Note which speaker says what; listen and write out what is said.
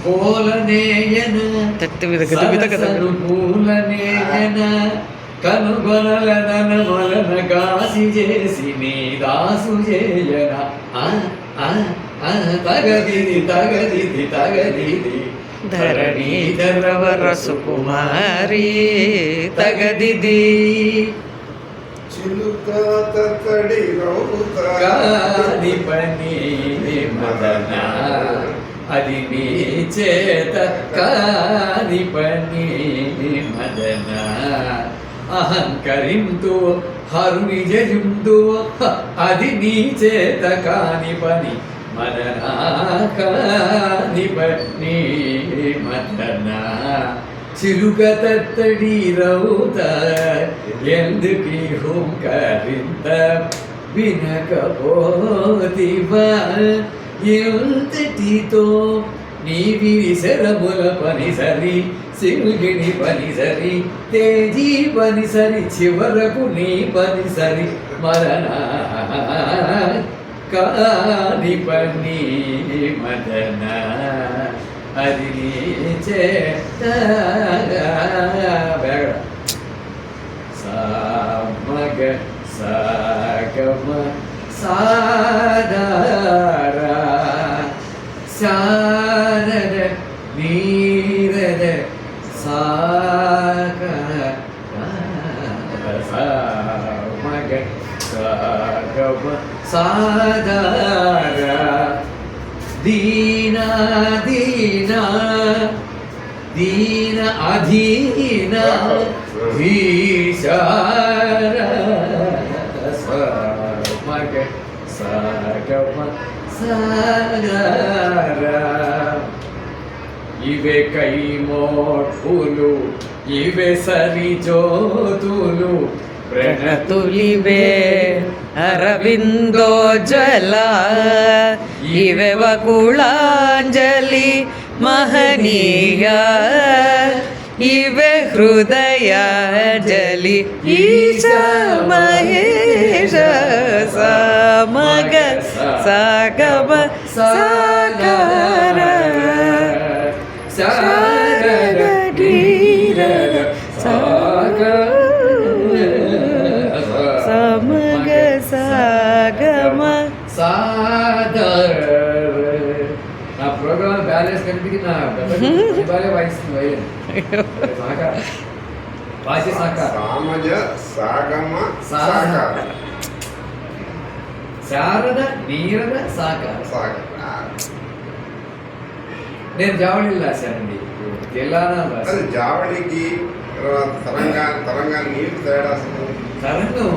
Speaker 1: పూలనేయన పూలనేయన కనుగొనలనన మొలన కాసి చేసి నీ దాసు చేయన తగదిది తగదిది తగదిది
Speaker 2: ధరణీధరవర సుకుమారి తగదిది
Speaker 3: చిలుక తడి
Speaker 1: కాని పని మదన అది నీ చేత కాని పని మదన అహంకరింతు హరుని జయుందు అది నీ చేత కాని పని మదన కాని పని మదన చిలుక తత్తడి రౌత ఎందుకీ హుంకరింత వినకపోతివా ఎంతటితో నీ విరిసరముల పనిసరి సింగిణి పనిసరి తేజీ పనిసరి చివరకు నీ పనిసరి మరణ కాని పని మదన అది నీ చేత సామగ సాగమ సాదార శారద నీరద సాగ సామగ సాగమ సాదార దీన దీన దీన అధీన ఈశార సమగ సగమ సాగర ఇవే కైమోట్పులు ఇవే సరి జ్యోతులు
Speaker 2: ప్రణతులివే అరవిందోజ్వల ఇవే వకుళాంజలి మహనీయ ఇవే హృదయాంజలి ఈశ మహేశ సమగ సగమ సాగర శారద ధీరద సమగ సాగమ
Speaker 1: సాదర నా ప్రోగ్రామ్ బ్యాలెన్స్ కనిపించి నా బాలే వాయిస్తుంది వైలెన్ వాసి సాకార
Speaker 3: సామజ సాగమ సాకార
Speaker 1: శారద నీరద సాకార
Speaker 3: సాగర
Speaker 1: నేను జావళీలు రాశానండి తెలంగాణ
Speaker 3: అదే జావళికి తర్వాత తరంగా నీటి తేడా
Speaker 1: తరంగం